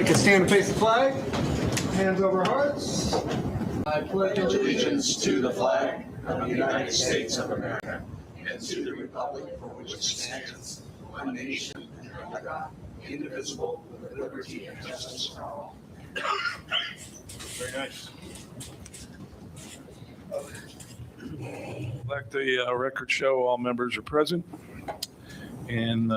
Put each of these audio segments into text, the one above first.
can stand and face the flag. Hands over hearts. I pledge allegiance to the flag of the United States of America and to the republic for which it stands, one nation, under God, indivisible, with liberty and justice for all. Very nice. Let the record show all members are present. And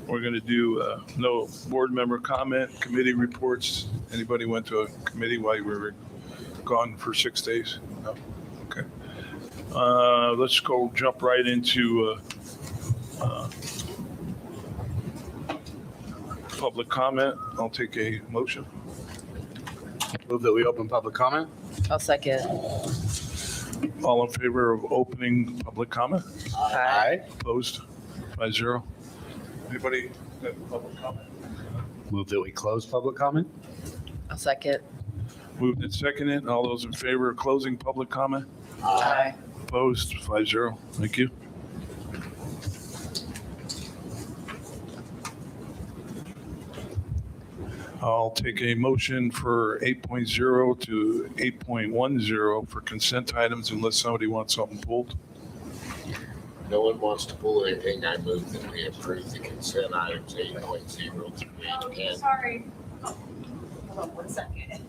we're going to do no board member comment, committee reports. Anybody went to a committee while you were gone for 6 days? No? Okay. Let's go jump right into public comment. I'll take a motion. Move that we open public comment. I'll second. All in favor of opening public comment? Aye. Opposed? 5-0. Anybody got public comment? Move that we close public comment. I'll second. Moved and seconded. All those in favor of closing public comment? Aye. Opposed? 5-0. Thank you. I'll take a motion for 8.0 to 8.10 for consent items unless somebody wants something pulled. No one wants to pull anything. I move that we approve the consent items 8.0 through 8.10. Sorry. Hold on 1 second.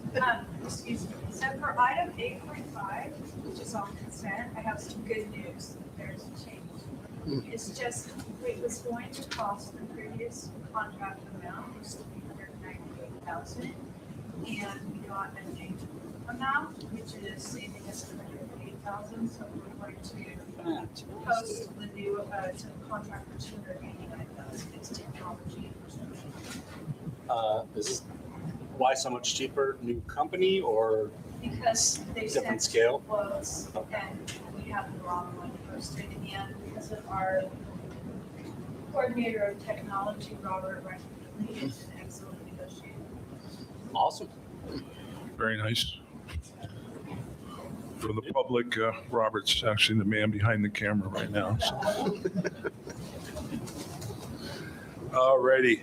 Excuse me. So for item 8.5, which is on consent, I have some good news. There's a change. It's just, it was going to cost the previous contract amount, which was $398,000. And we got a new amount, which is saving us $108,000. So we're going to post the new to the contract for $289,000. It's technology infrastructure. This is why so much cheaper? New company or Because they different sent scale? quotes and we have the wrong one posted, and because of our coordinator of technology, Robert, he is an excellent negotiator. Awesome. Very nice. For the public, Robert's actually the man behind the camera right now. So. All righty.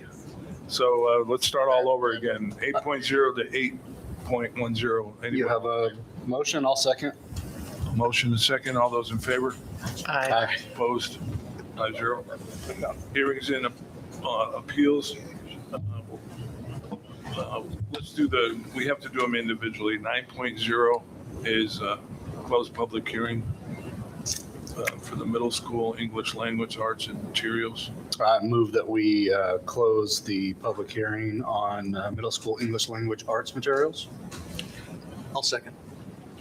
So let's start all over again. 8.0 to 8.10. You have a motion. I'll second. Motion and second. All those in favor? Aye. Opposed? 5-0. Hearings and appeals. Let's do we have to do them individually. 9.0 is closed public hearing for the middle school English language, arts and materials. I move that we close the public hearing on middle school English language arts materials. I'll second.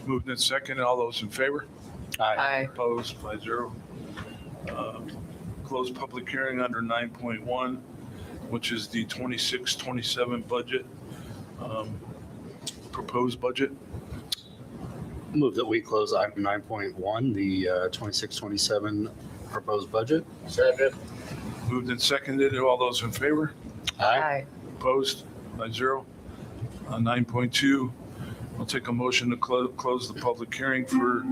Moved and second. All those in favor? Aye. Opposed? 5-0. Closed public hearing under 9.1, which is the 26-27 budget, proposed budget. Move that we close item 9.1, the 26-27 proposed budget. Second. Moved and seconded. All those in favor? Aye. Opposed? 5-0. 9.2, I'll take a motion to close the public hearing for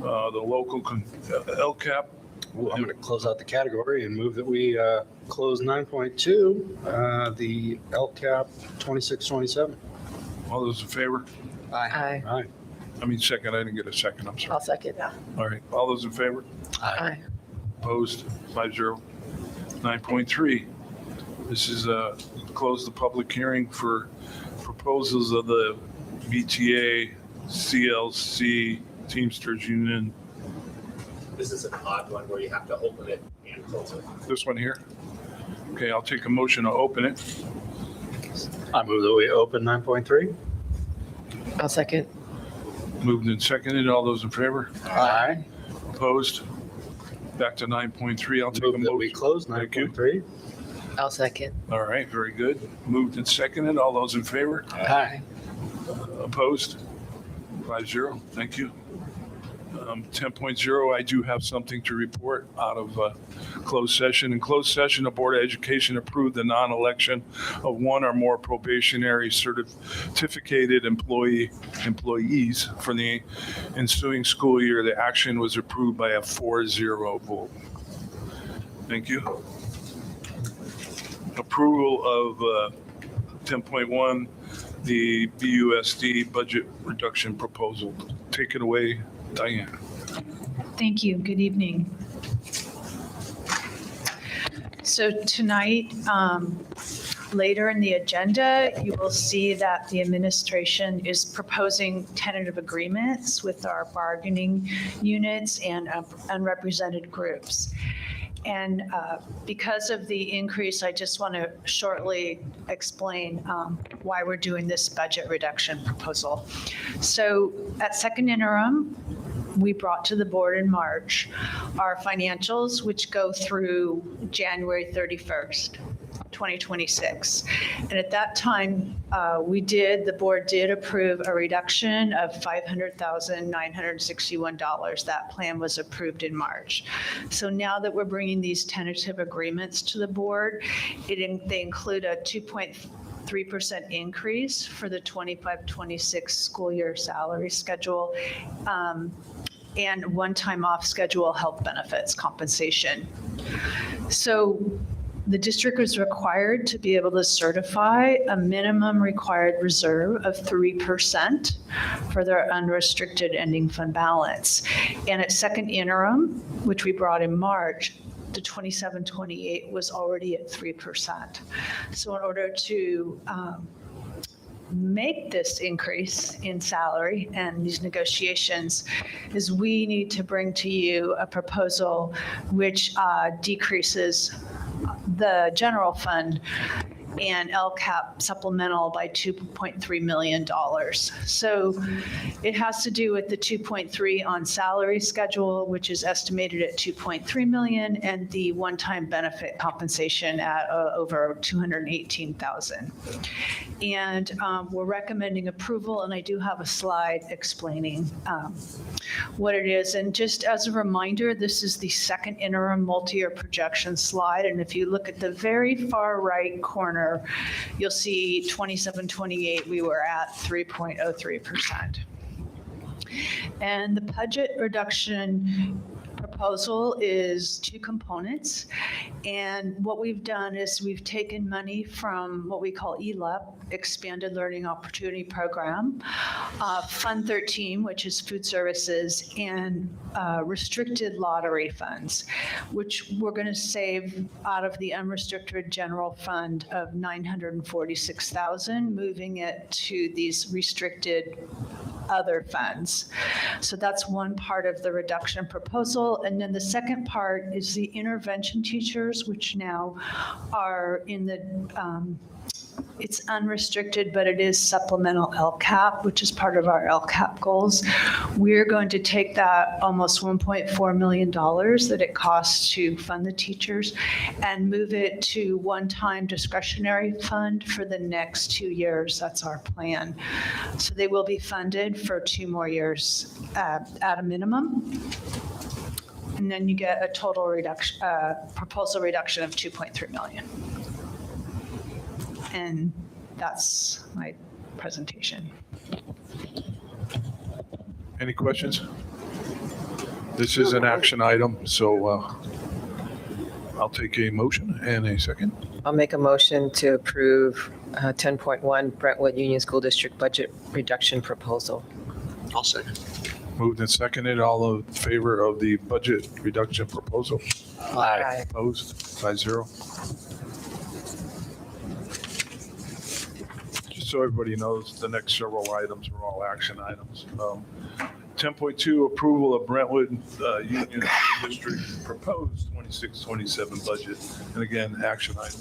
the local LCAP. Well, I'm going to close out the category and move that we close 9.2, the LCAP 26-27. All those in favor? Aye. Aye. I mean, second. I didn't get a second. I'm sorry. I'll second. All right. All those in favor? Aye. Opposed? 5-0. 9.3, this is close the public hearing for proposals of the VTA, CLC, Teamsters Union. This is an odd one where you have to open it and close it. This one here. Okay, I'll take a motion to open it. I move that we open 9.3. I'll second. Moved and seconded. All those in favor? Aye. Opposed? Back to 9.3. I'll take a Move that we motion. close Thank you. 9.3. I'll second. All right, very good. Moved and seconded. All those in favor? Aye. Opposed? 5-0. Thank you. 10.0, I do have something to report out of closed session. In closed session, the Board of Education approved the non-election of one or more probationary certificated employees for the ensuing school year. The action was approved by a 4-0 vote. Thank you. Approval of 10.1, the BUSD budget reduction proposal. Take it away, Diane. Thank you. Good evening. So tonight, later in the agenda, you will see that the administration is proposing tentative agreements with our bargaining units and unrepresented groups. And because of the increase, I just want to shortly explain why we're doing this budget reduction proposal. So at second interim, we brought to the board in March our financials, which go through January 31st. 2026. And at that time, the board did approve a reduction of $500,961. That plan was approved in March. So now that we're bringing these tentative agreements to the board, they include a 2.3% increase for the 25-26 school year salary schedule, and one-time off schedule health benefits compensation. So the district was required to be able to certify a minimum required reserve of 3% for their unrestricted ending fund balance. And at second interim, which we brought in March, the 27-28 was already at 3%. So in order to make this increase in salary and these negotiations is we need to bring to you a proposal which decreases the general fund and LCAP supplemental by $2.3 million. So it has to do with the 2.3 on salary schedule, which is estimated at 2.3 million, and the one-time benefit compensation at over 218,000. And we're recommending approval, and I do have a slide explaining what it is. And just as a reminder, this is the second interim multi-year projection slide. And if you look at the very far right corner, you'll see 27-28, we were at 3.03%. And the budget reduction proposal is two components. And what we've done is we've taken money from what we call ELEP, Expanded Learning Opportunity Program, Fund 13, which is food services, and restricted lottery funds, which we're going to save out of the unrestricted general fund of $946,000, moving it to these restricted other funds. So that's one part of the reduction proposal. And then the second part is the intervention teachers, which now are in the, it's unrestricted, but it is supplemental LCAP, which is part of our LCAP goals. We're going to take that almost $1.4 million that it costs to fund the teachers and move it to one-time discretionary fund for the next 2 years. That's our plan. So they will be funded for 2 more years at a minimum. And then you get a total reduction, proposal reduction of 2.3 million. And that's my presentation. Any questions? This is an action item, so I'll take a motion and a second. I'll make a motion to approve 10.1 Brentwood Union School District budget reduction proposal. I'll second. Moved and seconded. All in favor of the budget reduction proposal? Aye. Opposed? 5-0. Just so everybody knows, the next several items are all action items. 10.2, approval of Brentwood Union District proposed 26-27 budget. And again, action item.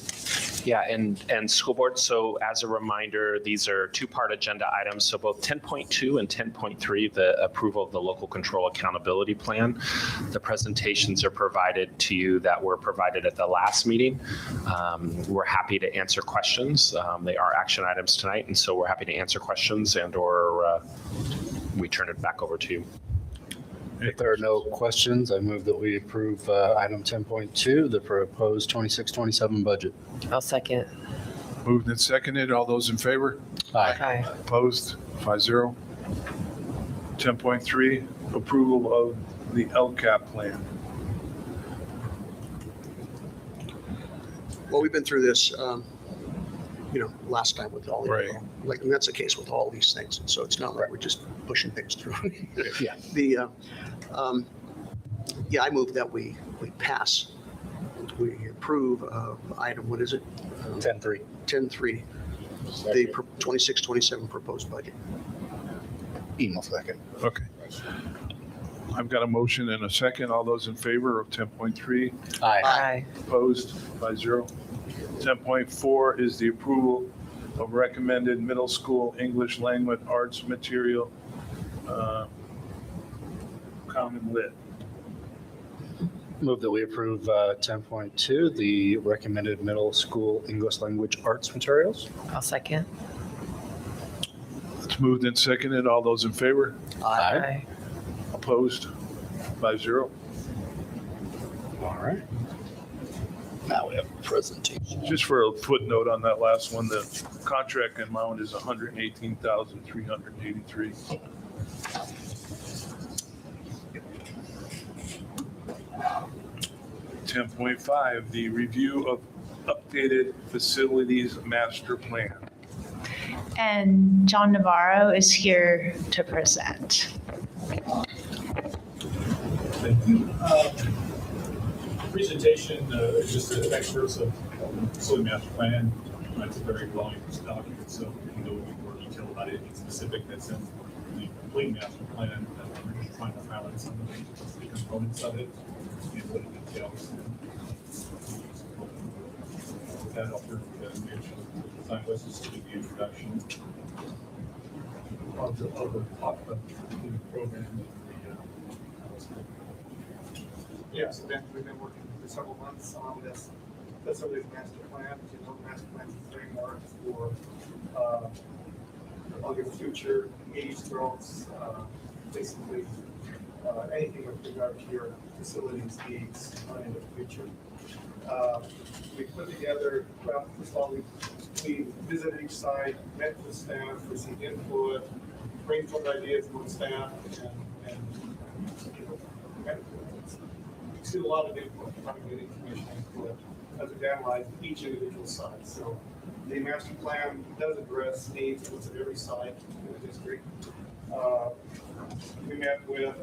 Yeah, and school board, so as a reminder, these are two-part agenda items. So both 10.2 and 10.3, the approval of the local control accountability plan. The presentations are provided to you that were provided at the last meeting. We're happy to answer questions. They are action items tonight, and so we're happy to answer questions and or we turn it back over to you. If there are no questions, I move that we approve item 10.2, the proposed 26-27 budget. I'll second. Moved and seconded. All those in favor? Aye. Opposed? 5-0. 10.3, approval of the LCAP plan. Well, we've been through this. last time with all, Right. like, and that's the case with all these things. And so it's not like we're just pushing things through. Yeah. I move that we pass, we approve item, what is it? 10-3. 10.3, the 26-27 proposed budget. Email second. Okay. I've got a motion and a second. All those in favor of 10.3? Aye. Aye. Opposed? 5-0. 10.4 is the approval of recommended middle school English language arts material, common lit. Move that we approve 10.2, the recommended middle school English language arts materials. I'll second. It's moved and seconded. All those in favor? Aye. Opposed? 5-0. All right. Now we have a presentation. Just for a footnote on that last one, the contract amount is $118,383. Ten point five, the review of updated facilities master plan. And John Navarro is here to present. Thank you. Presentation is just an excerpts of facility master plan. It's a very voluminous document, so we can go into more detail about anything specific that's in the complete master plan. We're just trying to highlight some of the components of it and what it entails. With that, I'll turn to Mitch. Design West is to do the introduction of the program. Yeah, so then we've been working for several months on this facilities master plan, which is a master plan framework for all your future needs, growths, basically anything with regard to your facilities needs in the future. We put together, well, first of all, we visited each site, met with staff, received input, brainstormed ideas among staff, and see a lot of input, trying to get information input as we analyze each individual site. So the master plan does address needs of every site in the district. We met with,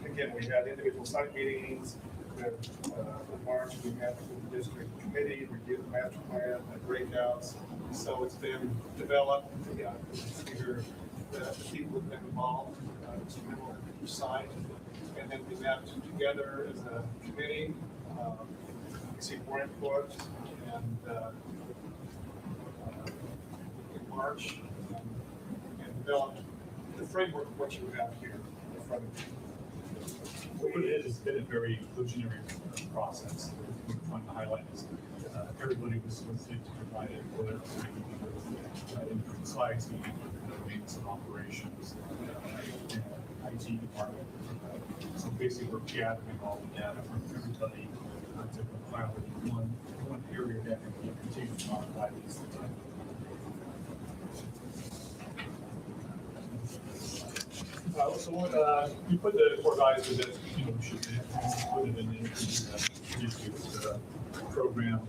again, we had individual site meetings. In March, we met with the district committee, reviewed the master plan, had breakouts. So it's been developed. Here, the people have been involved. Site, and then we met together as a committee, received more input, and in March, and developed the framework of what you have here in front of you. What it is, it's been a very inclusionary process. What we're trying to highlight is everybody was solicited to provide input, input sites, maintenance and operations, IT department. So basically, we're gathering all the data from everybody to compile it in one area that can continue to modify these things. So we put the core values that we should put it in the program.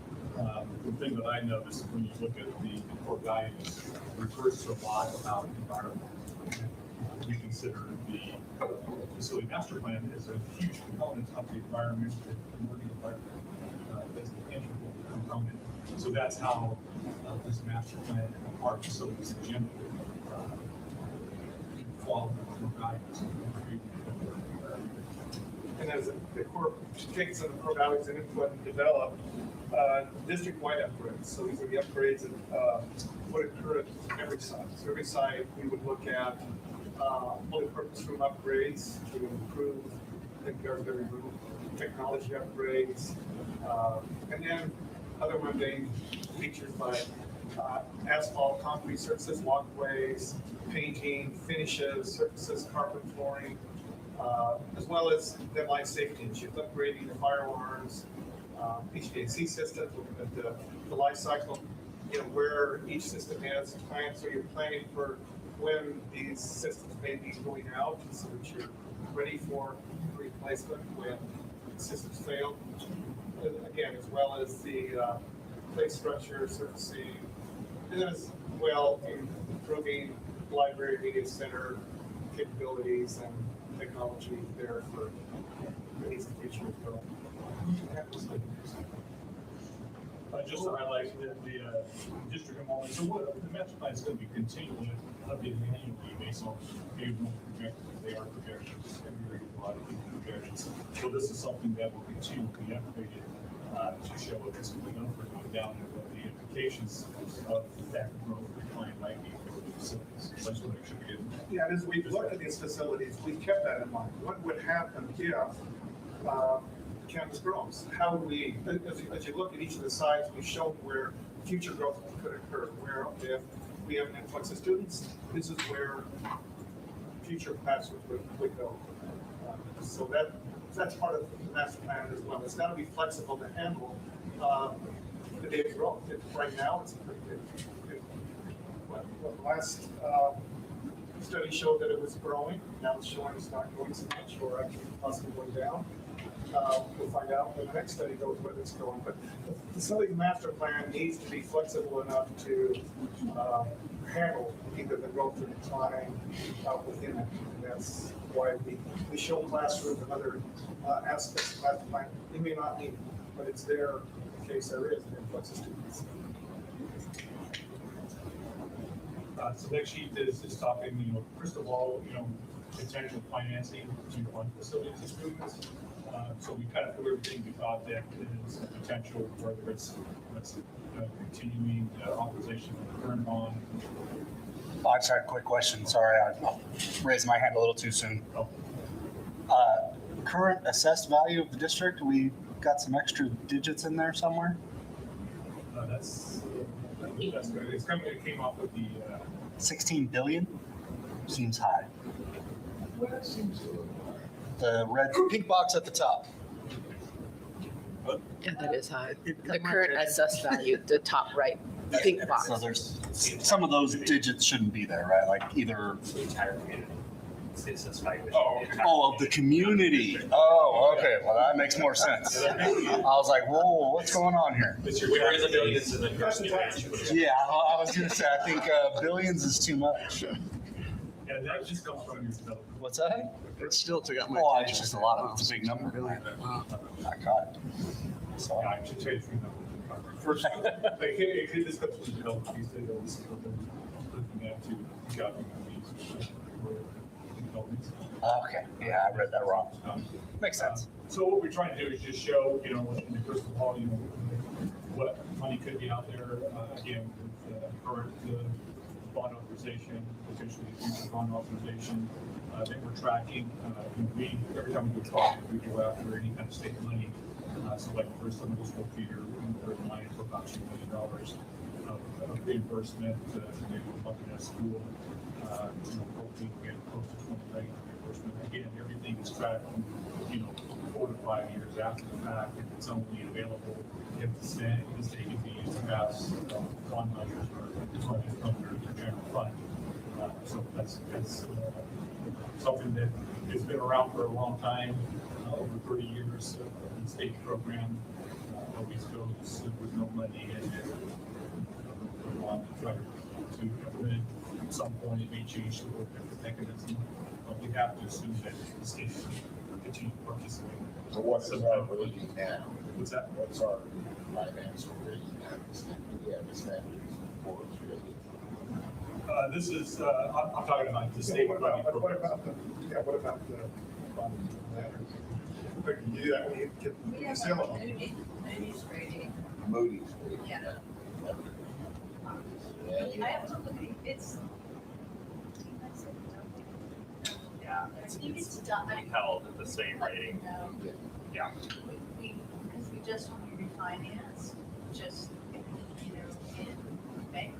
The thing that I noticed when you look at the core values, it refers to a lot about environment. We consider the facility master plan as a huge component of the environment, the emerging environment, as an integral component. So that's how this master plan and our facilities agenda follow the values. And as the core takes some of the core values and input and develop district-wide upgrades. So these are the upgrades that would occur at every site. So every site we would look at multi-purpose room upgrades to improve the every room, technology upgrades, and then other mundane features like asphalt, concrete surfaces, walkways, painting, finishes, surfaces, carpet, flooring, as well as the life safety issues, upgrading the fire alarms, HVAC systems, looking at the life cycle, where each system has plans, so you're planning for when these systems may be going out, so that you're ready for replacement when systems fail. again, as well as the play structure, surfacing, and then as well improving library media center capabilities and technology there for needs the future as well. Just to highlight that the district enrollment, so what the master plan is going to be continually updated annually based on favorable projections. They are projections, and we read a lot of projections. So this is something that will continue to be upgraded to show what this will be done for going down and what the implications of that growth decline might be for the facilities. So I just want to make sure we get. Yeah, and as we look at these facilities, we kept that in mind. What would happen if campus grows? How do we, as you look at each of the sites, we've shown where future growth could occur, where if we have an influx of students, this is where future classrooms would go. So that's part of the master plan as well. It's got to be flexible to handle the day's growth. Right now, it's pretty good. What last study showed that it was growing. Now it's showing it's not growing so much, or actually possibly going down. We'll find out when the next study goes where it's going. But the facility master plan needs to be flexible enough to handle either the growth or decline within it. And that's why we show classrooms and other aspects of the master plan. You may not need it, but it's there in case there is an influx of students. So next sheet is talking, first of all, potential financing to fund facilities improvements. So we kind of put everything we thought that is a potential, whether it's continuing authorization of the current bond. I just had a quick question. Sorry, I raised my hand a little too soon. Current assessed value of the district, we got some extra digits in there somewhere? That's good. It came off with the 16 billion? Seems high. The pink box at the top. Yeah, that is high. The current assessed value, the top right pink box. So there's some of those digits shouldn't be there, right? Like either. The entire community. Of the community. Oh, okay. Well, that makes more sense. I was like, whoa, what's going on here? We were in the billions and then first Yeah, I was going to say, I think billions is too much. Yeah, that just comes from your development. What's that? It still got my Oh, attention. it's just a lot of, it's a big number. I caught it. So, I should tell you three numbers. First, it just comes from the development. These days, always looking at to jobbing these developments. okay, yeah, I read that wrong. Makes sense. So what we're trying to do is just show, in the crystal ball, what money could be out there, again, with current bond authorization, potentially future bond authorization that we're tracking. Every time we go talk, we go after any kind of state money. So like for some of the school feeder, we're applying for about $2 million of reimbursement to looking at school. Hopefully we get close to 20 million reimbursement. Again, everything is tracked, 4 to 5 years after the fact, if it's only available if the state can be used to pass bond measures or funding under the general fund. So that's something that has been around for a long time, over 30 years of the state program. Always goes with no money and we want to try to implement at some point it may change the work mechanism, but we have to assume that the state will continue to participate. So what's our rating now? What's that? What's our financial rating now? Yeah, this This is, I'm talking about the state What funding about program. what about the you do that when you get the sale of them. Moody's rating. Moody's. Yeah. Yeah. I have to look at it's. Yeah, I think it's done. held at the same rating. No. Yeah. Because we just when we refinance, just in bank,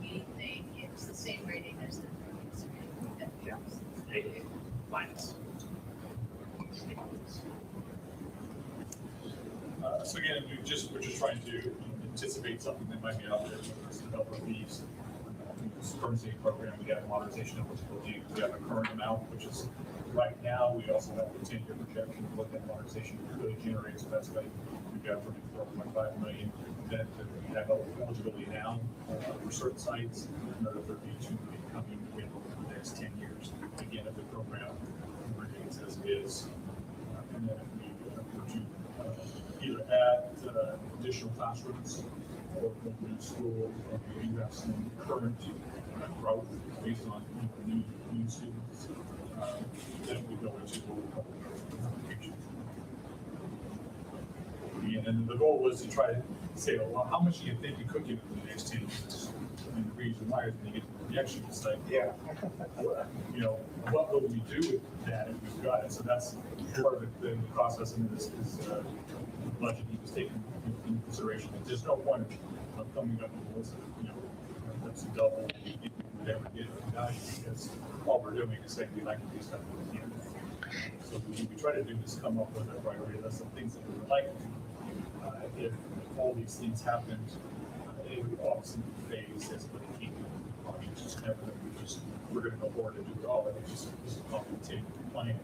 we think it's the same rating as the previous rating. Yeah. AA minus. So again, we're just trying to anticipate something that might be out there for us to help with these. This current state program, we have modernization eligibility, we have a current amount, which is right now, we also have the 10-year projection of what that modernization could generate, so that's about we've got from 4.5 million that we have eligibility now for certain sites, another 32 million coming in over the next 10 years. Again, if the program remains as is, and then if we were to either add additional classrooms or new school, or we have some current growth based on new students, then we go into future. And then the goal was to try to say, well, how much do you think you could give in the next 10 years? And the reason why is when you get to the projection, it's like, Yeah. you know, what will we do with that if we've got it? So that's part of the process, and this is the budget he was taking into consideration. There's no point of coming up with rules that, you know, that's double if we would ever get it value, because all we're doing is saying we like to do stuff we can. So we try to do is come up with a priority list of things that we would like to do. If all these things happened, it would obviously be phased as what the projects just never that we're going to go forward and do it all. And it's just a complicated plan.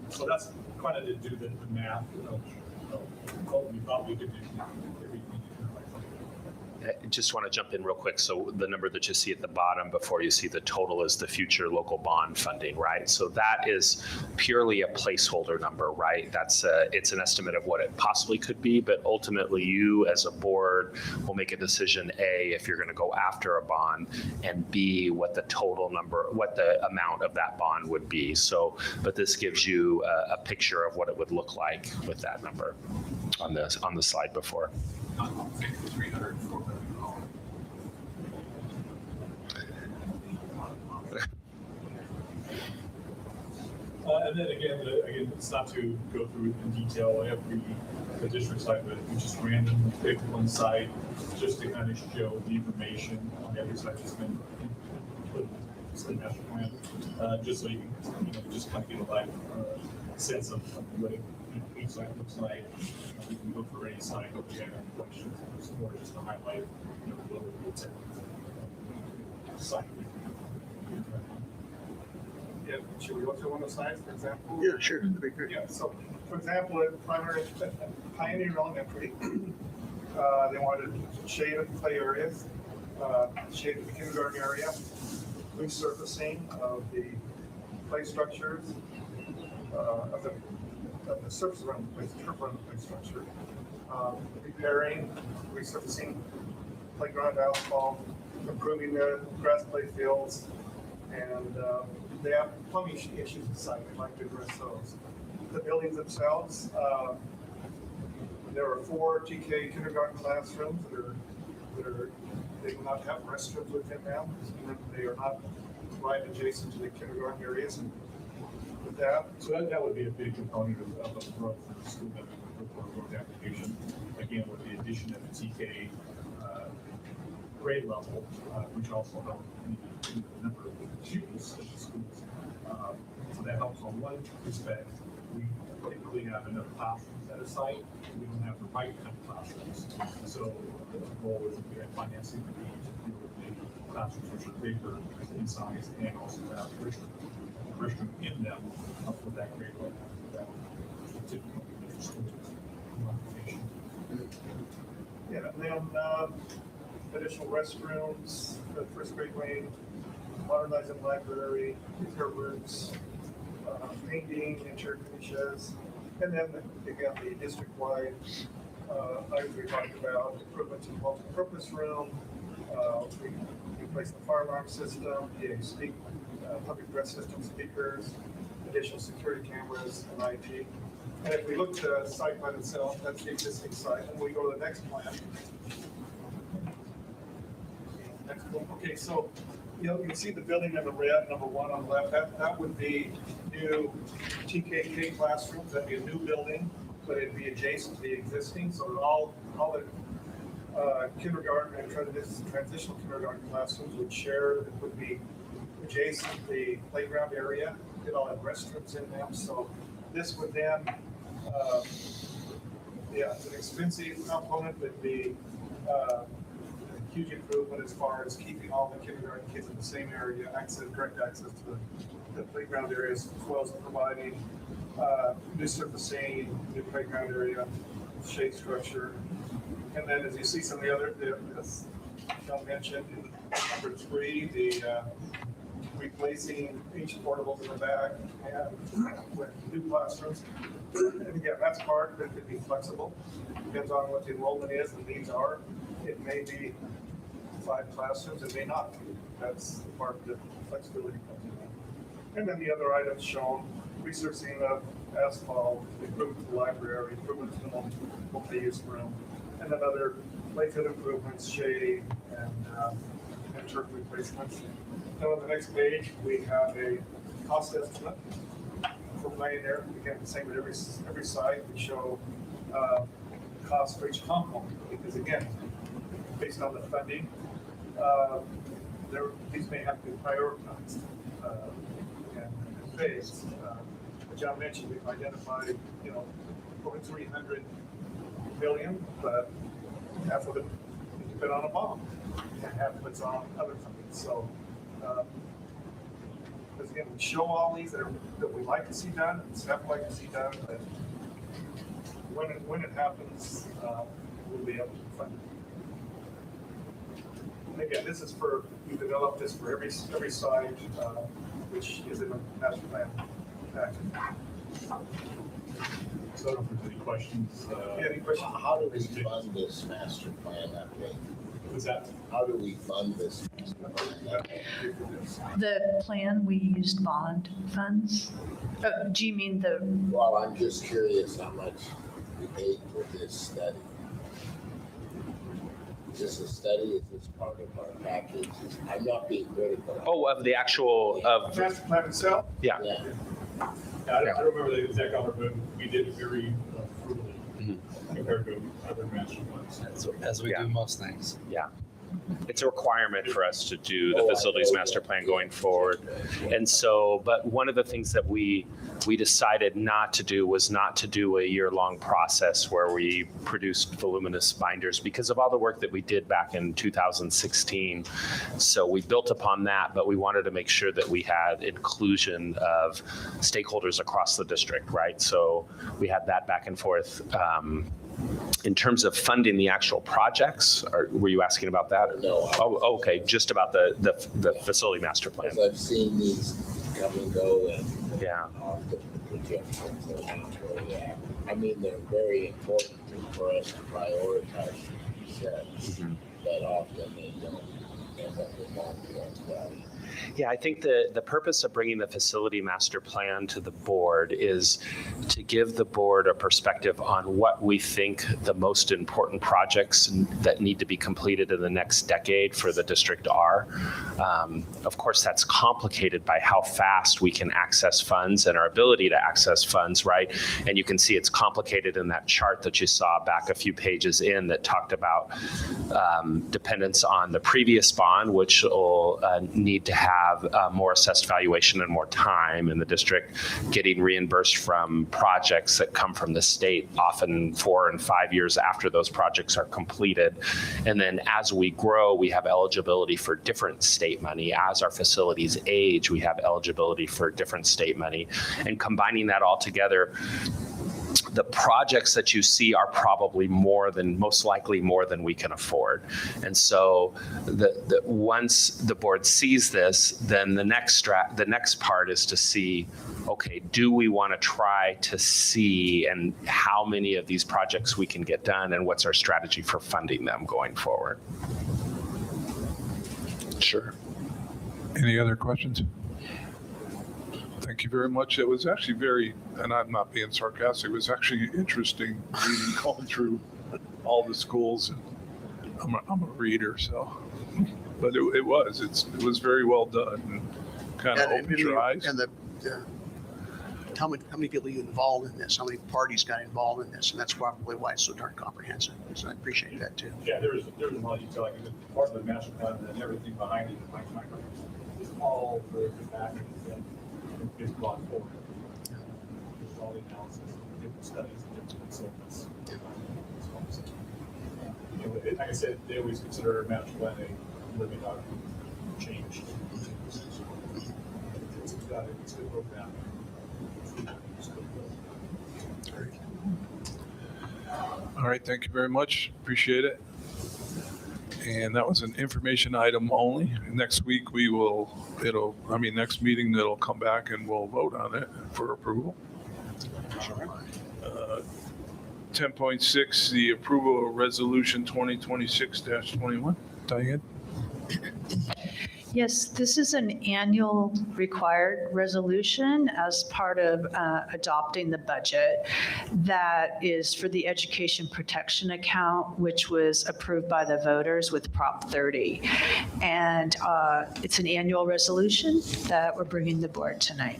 So that's kind of to do the math of what we thought we could do everything. I just want to jump in real quick. So the number that you see at the bottom before you see the total is the future local bond funding, right? So that is purely a placeholder number, right? It's an estimate of what it possibly could be, but ultimately you as a board will make a decision, A, if you're going to go after a bond, and B, what the total number, what the amount of that bond would be. So, but this gives you a picture of what it would look like with that number on the slide before. And then again, it's not to go through in detail every the district site, but we just randomly picked one site just to kind of show the information on every site that's been put in the master plan, just so you can just kind of get a live sense of what each site looks like. We can look for any site if we have any questions. It's more just to highlight what it's site. Yeah, should we go through one of the slides, for example? Yeah, sure. That'd be great. Yeah, so, for example, at Pioneer Elementary, they wanted shaded play areas, shaded kindergarten area, resurfacing of the play structures, of the surface around the play structure, repairing, resurfacing playground asphalt, improving the grass play fields, and they have plumbing issues inside. We'd like to address those. The buildings themselves, there are 4 TK kindergarten classrooms they do not have restrooms within them. They are not right adjacent to the kindergarten areas. And with that, so that would be a big component of the growth for the school that we for growth application. Again, with the addition of the TK grade level, which also helps the number of pupils in the schools. So that helps on one respect. We typically have enough classrooms at a site. We don't have the right kind of classrooms. So the goal is if we have financing, we need to deal with the classrooms which are bigger in size and also have curriculum in them for that grade level. That would typically be for schools. yeah, and then additional restrooms, the first grade wing, modernizing library, repair rooms, painting, interior finishes, and then again the district-wide items we talked about, improvement to the multi-purpose room, we replaced the fire alarm system, public address system speakers, additional security cameras, and IT. And if we look at the site plan itself, that's the existing site, and we go to the next plan. Next one. Okay, so you can see the building in the red, number 1 on the left. That would be new TKK classrooms. That'd be a new building, but it'd be adjacent to the existing. So all the kindergarten and transitional kindergarten classrooms would share. It would be adjacent to the playground area. It all have restrooms in them. So this would then, it's an expensive component, but be huge improvement as far as keeping all the kindergarten kids in the same area, direct access to the playground areas, as well as providing New surfacing, new playground area, shade structure. And then as you see some of the other, as John mentioned, in number 3, the replacing each portables in the back and with new classrooms. And again, that's part that could be flexible. Depends on what the enrollment is and needs are. It may be 5 classrooms, it may not. That's the part that flexibility comes in. And then the other items shown, resurfacing of asphalt, improvement to the library, improvement to the multi-use room, and then other playfield improvements, shade, and turf replacements. Then on the next page, we have a cost estimate for playing there. Again, the same at every site. We show cost for each component because again, based on the funding, these may have to be prioritized and phased. John mentioned we've identified, over 300 million, but half of it is put on a bond and half of it's on other funding. So, because again, we show all these that we like to see done, staff like to see done, but when it happens, we'll be able to fund it. And again, this is we developed this for every site, which is in a master plan package. So I don't know if there's any questions. Any questions? How do we fund this master plan update? Was that? How do we fund this master plan update? The plan, we used bond funds. Do you mean the, Well, I'm just curious how much we paid for this study. Is this a study? Is this part of our package? I'm not being critical. Oh, of the actual, of, Master plan itself? yeah. Yeah. I don't remember the exact dollar, but we did very frugally compared to other master plans. As we do most things. Yeah. It's a requirement for us to do the facilities master plan going forward. And so, but one of the things that we decided not to do was not to do a year-long process where we produced voluminous binders because of all the work that we did back in 2016. So we built upon that, but we wanted to make sure that we had inclusion of stakeholders across the district, right? So we had that back and forth. In terms of funding the actual projects, were you asking about that? No. Oh, okay, just about the facility master plan. Because I've seen these come and go and Yeah. the projections are not where they are. I mean, they're very important for us to prioritize sets, but often they don't end up with long-term value. Yeah, I think the purpose of bringing the facility master plan to the board is to give the board a perspective on what we think the most important projects that need to be completed in the next decade for the district are. Of course, that's complicated by how fast we can access funds and our ability to access funds, right? And you can see it's complicated in that chart that you saw back a few pages in that talked about dependence on the previous bond, which will need to have more assessed valuation and more time in the district, getting reimbursed from projects that come from the state, often 4 and 5 years after those projects are completed. And then as we grow, we have eligibility for different state money. As our facilities age, we have eligibility for different state money. And combining that all together, the projects that you see are probably most likely more than we can afford. And so once the board sees this, then the next part is to see, okay, do we want to try to see and how many of these projects we can get done and what's our strategy for funding them going forward? Sure. Any other questions? Thank you very much. It was actually very, and I'm not being sarcastic, it was actually interesting reading, going through all the schools. And I'm a reader, so, but it was very well done and kind of opened your eyes. And how many people you involved in this? How many parties got involved in this? And that's probably why it's so darn comprehensive. So I appreciate that too. Yeah, there's a lot of detail. Like part of the master plan and everything behind it, is all the back is brought forward. There's all the analysis, different studies, different consultants. Like I said, they always consider a master plan a living document, change. It's good program. All right, thank you very much. Appreciate it. And that was an information item only. Next week, next meeting, it'll come back and we'll vote on it for approval. 10.6, the approval of resolution 2026-21. Diane? Yes, this is an annual required resolution as part of adopting the budget that is for the education protection account, which was approved by the voters with Prop 30. And it's an annual resolution that we're bringing the board tonight.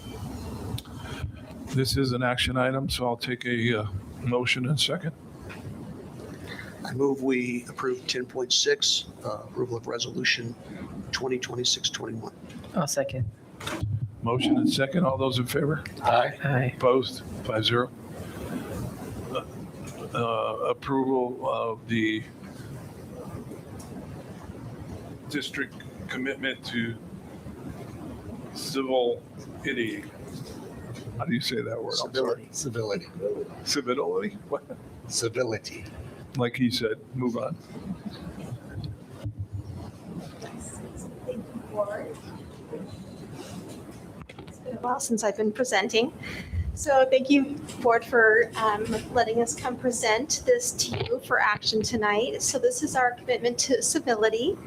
This is an action item, so I'll take a motion and second. I move we approve 10.6, approval of resolution 2026-21. I'll second. Motion and second. All those in favor? Aye. Aye. Opposed? 5-0. Approval of the district commitment to civility. How do you say that word? I'm sorry. Civility. Civility? What? Civility. Like he said, move on. Thank you, Board. It's been a while since I've been presenting. So thank you, Board, for letting us come present this to you for action tonight. So this is our commitment to civility.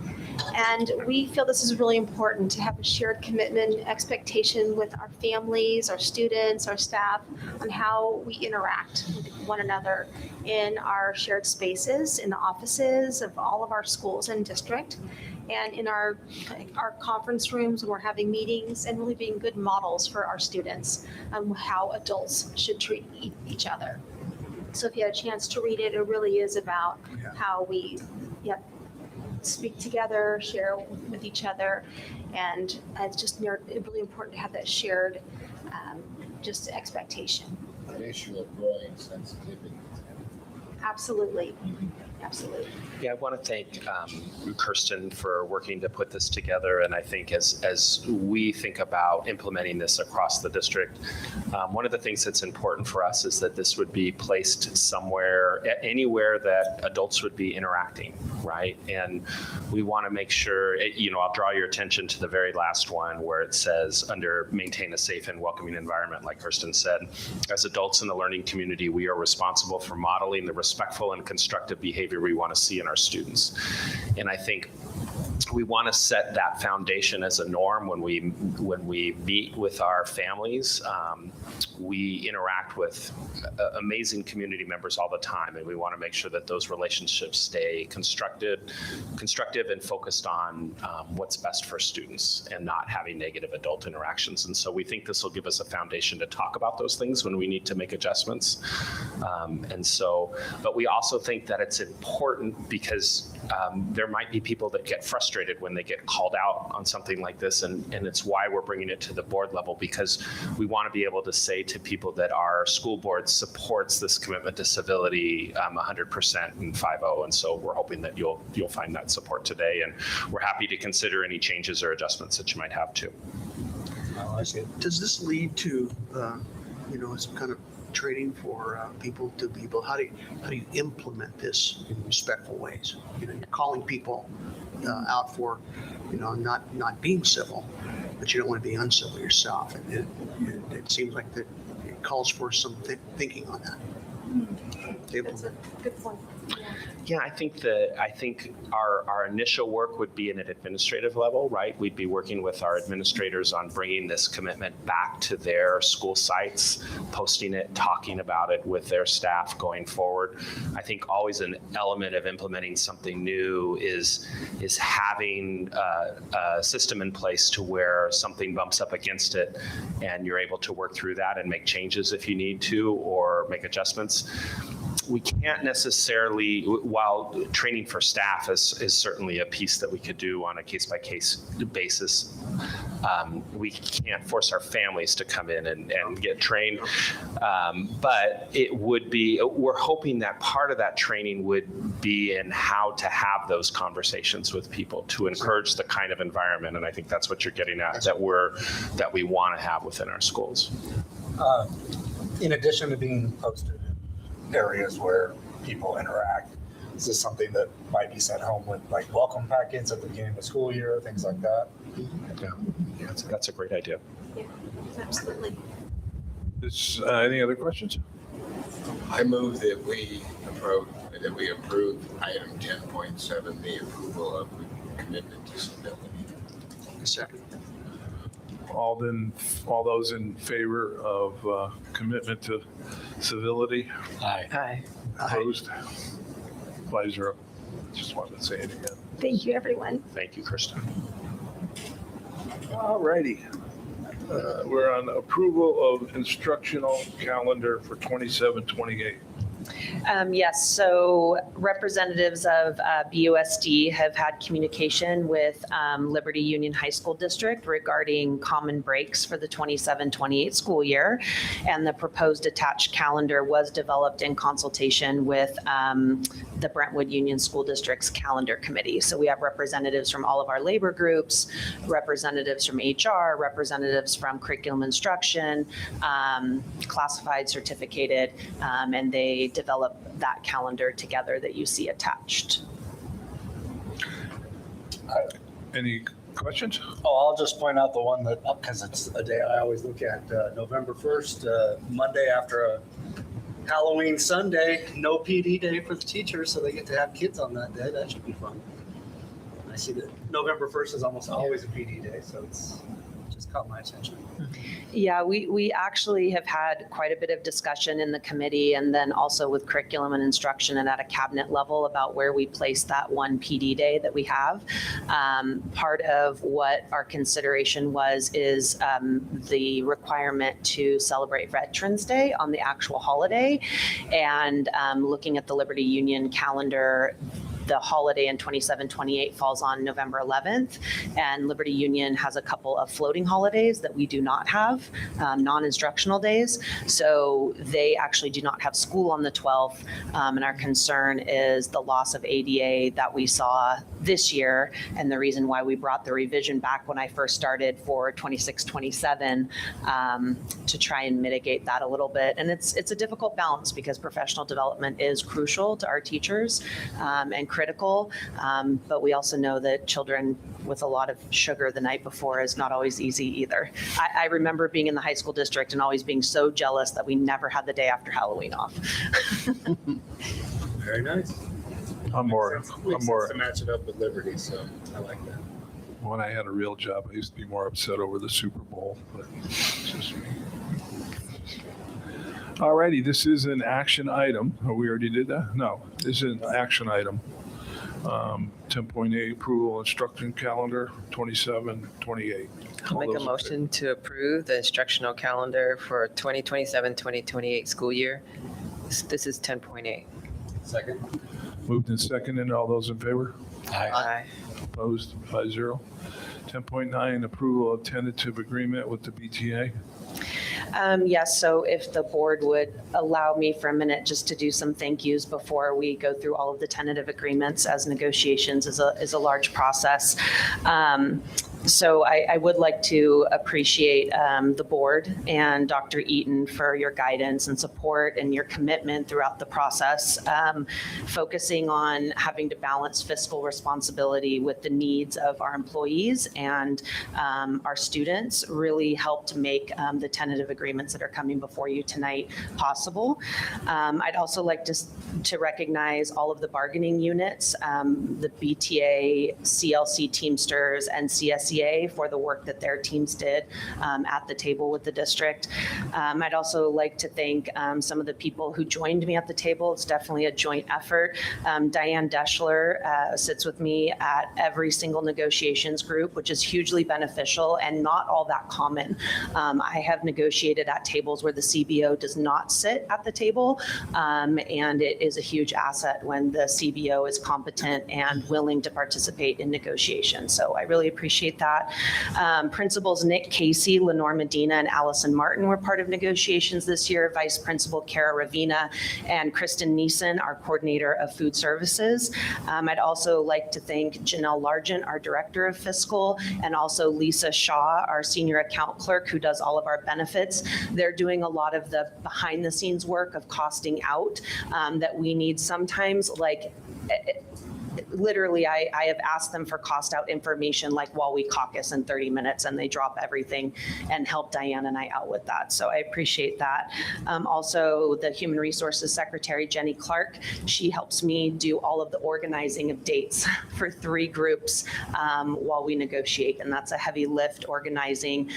And we feel this is really important to have a shared commitment, expectation with our families, our students, our staff on how we interact with one another in our shared spaces, in the offices of all of our schools and district, and in our conference rooms when we're having meetings, and really being good models for our students on how adults should treat each other. So if you had a chance to read it, it really is about how we speak together, share with each other, and it's just really important to have that shared just expectation. An issue of growing sensitivity. Absolutely. Absolutely. Yeah, I want to thank Kirsten for working to put this together. And I think as we think about implementing this across the district, one of the things that's important for us is that this would be placed somewhere, anywhere that adults would be interacting, right? And we want to make sure, I'll draw your attention to the very last one where it says under maintain a safe and welcoming environment, like Kirsten said. As adults in the learning community, we are responsible for modeling the respectful and constructive behavior we want to see in our students. And I think we want to set that foundation as a norm when we meet with our families. We interact with amazing community members all the time, and we want to make sure that those relationships stay constructive and focused on what's best for students and not having negative adult interactions. And so we think this will give us a foundation to talk about those things when we need to make adjustments. But we also think that it's important because there might be people that get frustrated when they get called out on something like this, and it's why we're bringing it to the board level, because we want to be able to say to people that our school board supports this commitment to civility 100% and 5-0, and so we're hoping that you'll find that support today, and we're happy to consider any changes or adjustments that you might have too. Does this lead to, some kind of training for people to people? How do you implement this in respectful ways? You're calling people out for, not being civil, but you don't want to be uncivil yourself. And it seems like that it calls for some thinking on that. That's a good point. Yeah, I think our initial work would be in an administrative level, right? We'd be working with our administrators on bringing this commitment back to their school sites, posting it, talking about it with their staff going forward. I think always an element of implementing something new is having a system in place to where something bumps up against it and you're able to work through that and make changes if you need to or make adjustments. We can't necessarily, while training for staff is certainly a piece that we could do on a case-by-case basis, we can't force our families to come in and get trained. But it would be, we're hoping that part of that training would be in how to have those conversations with people to encourage the kind of environment. And I think that's what you're getting at, that we want to have within our schools. in addition to being posted in areas where people interact, is this something that might be sent home with like welcome packets at the beginning of the school year, things like that? Yeah, that's a great idea. Yeah, absolutely. Any other questions? I move that we approve item 10.7, the approval of the commitment to civility. Second. All those in favor of commitment to civility? Aye. Opposed? 5-0. Just wanted to say it again. Thank you, everyone. Thank you, Kristen. All righty. We're on approval of instructional calendar for 27-28. Yes, so representatives of BUSD have had communication with Liberty Union High School District regarding common breaks for the 27-28 school year. And the proposed attached calendar was developed in consultation with the Brentwood Union School District's calendar committee. So we have representatives from all of our labor groups, representatives from HR, representatives from curriculum instruction, classified, certificated, and they develop that calendar together that you see attached. Any questions? Oh, I'll just point out the one that, because it's a day I always look at, November 1st, Monday after a Halloween Sunday, no PD day for the teachers, so they get to have kids on that day. That should be fun. I see that November 1st is almost always a PD day, so it's just caught my attention. Yeah, we actually have had quite a bit of discussion in the committee and then also with curriculum and instruction and at a cabinet level about where we place that one PD day that we have. Part of what our consideration is the requirement to celebrate Veterans Day on the actual holiday. And looking at the Liberty Union calendar, the holiday in 27-28 falls on November 11th, and Liberty Union has a couple of floating holidays that we do not have, non-instructional days. So they actually do not have school on the 12th, and our concern is the loss of ADA that we saw this year, and the reason why we brought the revision back when I first started for 26-27 to try and mitigate that a little bit. And it's a difficult balance because professional development is crucial to our teachers and critical, but we also know that children with a lot of sugar the night before is not always easy either. I remember being in the high school district and always being so jealous that we never had the day after Halloween off. Very nice. I'm more. Makes sense to match it up with Liberty, so I like that. When I had a real job, I used to be more upset over the Super Bowl, but it's just me. All righty, this is an action item. Oh, we already did that? No, this is an action item. 10.8 approval instruction calendar 27-28. I'll make a motion to approve the instructional calendar for 2027-2028 school year. This is 10.8. Second. Moved and seconded. All those in favor? Aye. Opposed? 5-0. 10.9 approval of tentative agreement with the BTA. Yes, so if the board would allow me for a minute just to do some thank yous before we go through all of the tentative agreements, as negotiations is a large process. So I would like to appreciate the board and Dr. Eaton for your guidance and support and your commitment throughout the process, focusing on having to balance fiscal responsibility with the needs of our employees and our students really helped make the tentative agreements that are coming before you tonight possible. I'd also like to recognize all of the bargaining units, the BTA, CLC Teamsters, and CSEA for the work that their teams did at the table with the district. I'd also like to thank some of the people who joined me at the table. It's definitely a joint effort. Diane Deschler sits with me at every single negotiations group, which is hugely beneficial and not all that common. I have negotiated at tables where the CBO does not sit at the table, and it is a huge asset when the CBO is competent and willing to participate in negotiations. So I really appreciate appreciate that. Principals Nick Casey, Lenore Medina, and Allison Martin were part of negotiations this year. Vice Principal Kara Ravina and Kristen Neeson, our Coordinator of Food Services. I'd also like to thank Janelle Largent, our Director of Fiscal, and also Lisa Shaw, our Senior Account Clerk, who does all of our benefits. They're doing a lot of the behind the scenes work of costing out that we need sometimes, like literally, I have asked them for cost out information like while we caucus in 30 minutes, and they drop everything and help Diane and I out with that. So I appreciate that. Also, the Human Resources Secretary, Jenny Clark, she helps me do all of the organizing of dates for 3 groups while we negotiate. And that's a heavy lift, organizing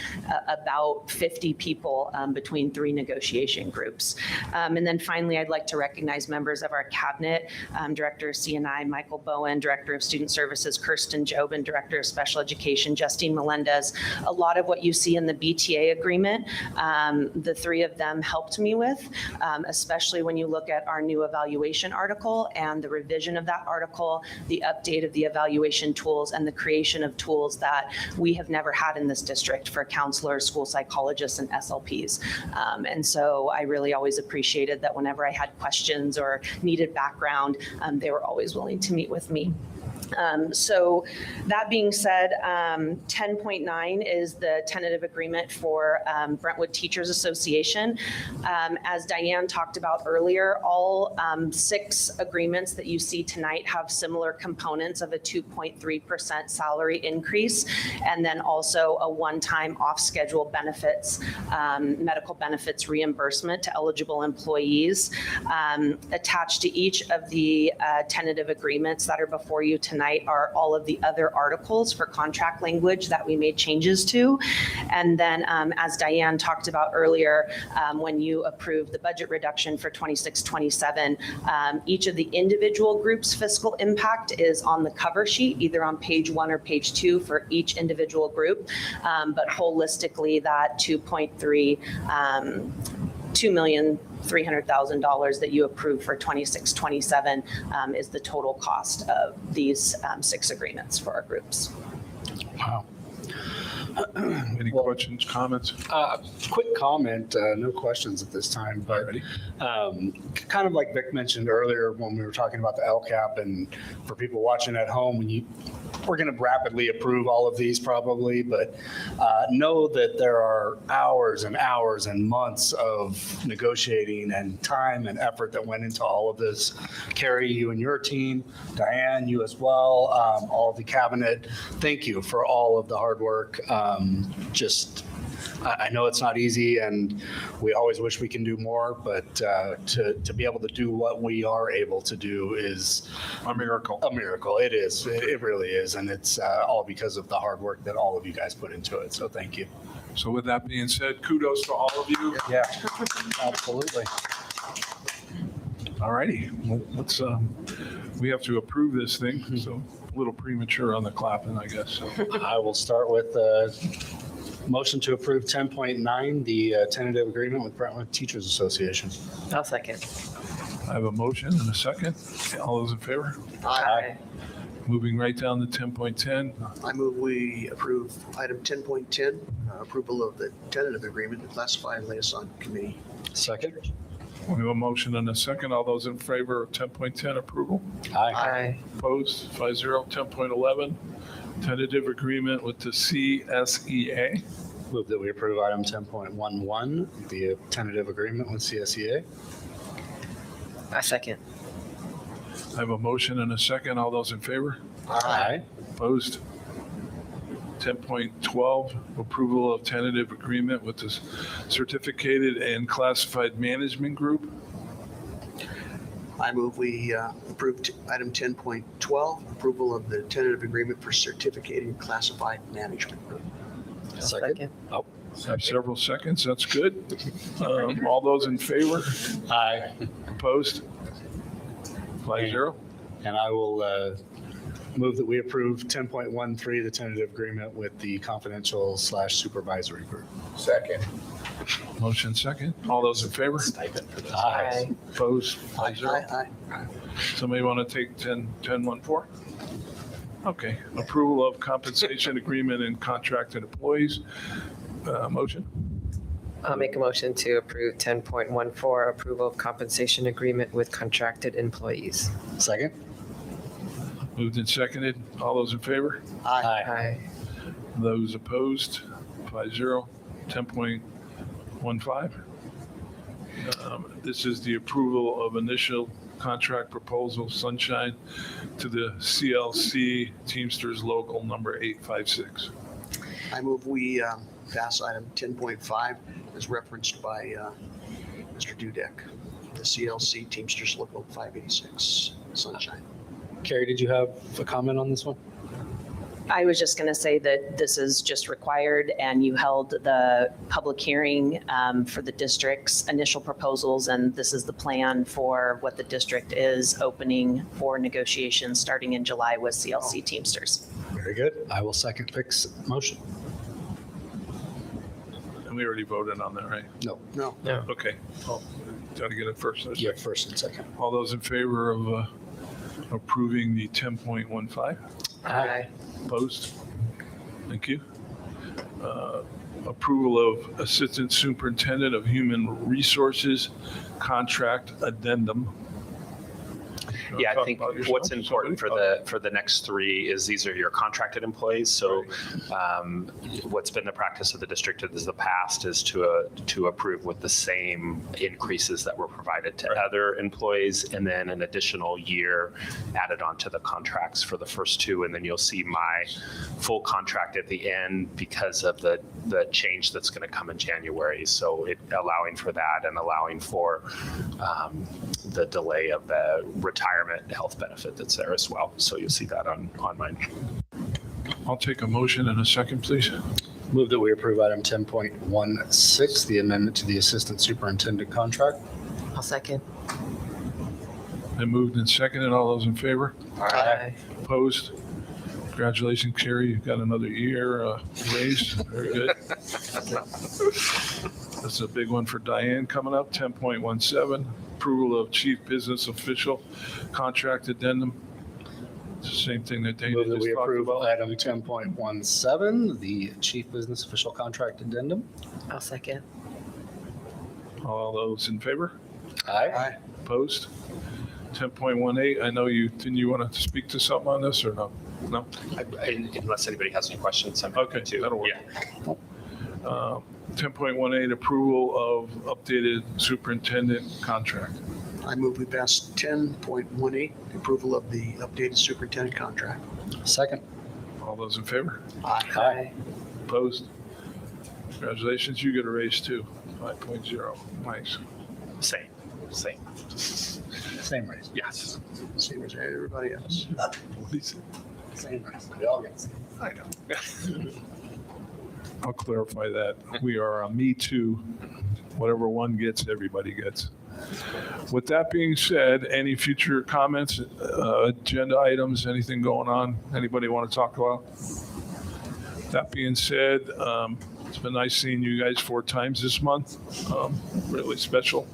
about 50 people between 3 negotiation groups. And then finally, I'd like to recognize members of our cabinet, Director of CNI, Michael Bowen, Director of Student Services, Kirsten Jobin, Director of Special Education, Justine Melendez. A lot of what you see in the BTA agreement, the 3 of them helped me with, especially when you look at our new evaluation article and the revision of that article, the update of the evaluation tools, and the creation of tools that we have never had in this district for counselors, school psychologists, and SLPs. And so I really always appreciated that whenever I had questions or needed background, they were always willing to meet with me. So that being said, 10.9 is the tentative agreement for Brentwood Teachers Association. As Diane talked about earlier, all 6 agreements that you see tonight have similar components of a 2.3% salary increase, and then also a one-time off-schedule benefits, medical benefits reimbursement to eligible employees. Attached to each of the tentative agreements that are before you tonight are all of the other articles for contract language that we made changes to. And then as Diane talked about earlier, when you approved the budget reduction for 26-27, each of the individual groups' fiscal impact is on the cover sheet, either on page 1 or page 2 for each individual group. But holistically, that $2,300,000 that you approved for 26-27 is the total cost of these 6 agreements for our groups. Wow. Any questions, comments? Quick comment, no questions at this time, but kind of like Vic mentioned earlier when we were talking about the LCAP, and for people watching at home, we're going to rapidly approve all of these probably, but know that there are hours and hours and months of negotiating and time and effort that went into all of this. Carrie, you and your team, Diane, you as well, all of the cabinet, thank you for all of the hard work. I know it's not easy, and we always wish we can do more, but to be able to do what we are able to do is a miracle. A miracle. It is. It really is. And it's all because of the hard work that all of you guys put into it. So thank you. So with that being said, kudos to all of you. Yeah, absolutely. All righty. Well, let's, we have to approve this thing, so a little premature on the clapping, I guess. So. I will start with motion to approve 10.9, the tentative agreement with Brentwood Teachers Association. I'll second. I have a motion and a second. All those in favor? Aye. Moving right down to 10.10. I move we approve item 10.10, approval of the tentative agreement with classified liaison committee. Second. We have a motion and a second. All those in favor of 10.10 approval? Aye. Opposed? 5-0. 10.11, tentative agreement with the CSEA. Move that we approve item 10.11, the tentative agreement with CSEA. I second. I have a motion and a second. All those in favor? Aye. Opposed? 10.12, approval of tentative agreement with the Certificated and Classified Management Group. I move we approve item 10.12, approval of the tentative agreement for certificated classified management group. Second. Oh, I have several seconds. That's good. All those in favor? aye. Opposed? 5-0. And I will move that we approve 10.13, the tentative agreement with the confidential / supervisory group. Second. Motion second. All those in favor? Aye. Opposed? 5-0. Aye. Somebody want to take 10.14? Okay, approval of compensation agreement and contracted employees. Motion? I'll make a motion to approve 10.14, approval of compensation agreement with contracted employees. Second? Moved and seconded. All those in favor? Aye. Those opposed? 5-0. 10.15. This is the approval of initial contract proposal, Sunshine, to the CLC Teamsters Local Number 856. I move we pass item 10.5 as referenced by Mr. Dudek, the CLC Teamsters Local 586 Sunshine. Carrie, did you have a comment on this one? I was just going to say that this is just required, and you held the public hearing for the district's initial proposals, and this is the plan for what the district is opening for negotiations starting in July with CLC Teamsters. Very good. I will second Vic's motion. And we already voted on that, right? No. No. Okay. Got to get it first. Yeah, first and second. All those in favor of approving the 10.15? Aye. Opposed? Thank you. Approval of Assistant Superintendent of Human Resources Contract Addendum. You Yeah, wanna I think talk about yourself? what's important for the next three is these are your contracted employees. So what's been the practice of the district in the past is to approve with the same increases that were provided to other employees, and then an additional year added onto the contracts for the first two. And then you'll see my full contract at the end because of the change that's going to come in January. So it allowing for that and allowing for the delay of the retirement health benefit that's there as well. So you'll see that on mine. I'll take a motion in a second, please. Move that we approve item 10.16, the amendment to the Assistant Superintendent contract. I'll second. I moved and seconded. All those in favor? Aye. Opposed? Congratulations, Carrie. You've got another year raised. Very good. That's a big one for Diane coming up. 10.17, approval of Chief Business Official Contract Addendum. It's the same thing that Dana Move that just we talked approve about. item 10.17, the Chief Business Official Contract Addendum. I'll second. All those in favor? Aye. Opposed? 10.18, I know didn't you want to speak to something on this or no? No? Unless anybody has any questions, I'm Okay, too. that'll work. Yeah. 10.18, approval of updated superintendent contract. I move we pass 10.18, approval of the updated superintendent contract. Second. All those in favor? Aye. Opposed? Congratulations, you get a raise too. 5.0, nice. Same. Same raise. Yes. Same as everybody else. What is it? Same raise. We all get same. I know. I'll clarify that. We are a Me Too. Whatever one gets, everybody gets. With that being said, any future comments, agenda items, anything going on? Anybody want to talk about? That being said, it's been nice seeing you guys 4 times this month. Really special.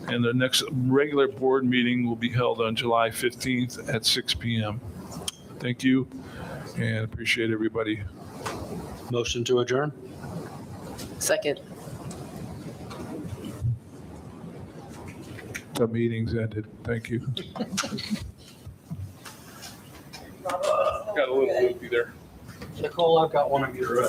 And the next regular board meeting will be held on July 15th at 6 p.m. Thank you and appreciate everybody. Motion to adjourn? Second. The meeting's ended. Thank you. Got a little loopy there. Nicole, I've got one of your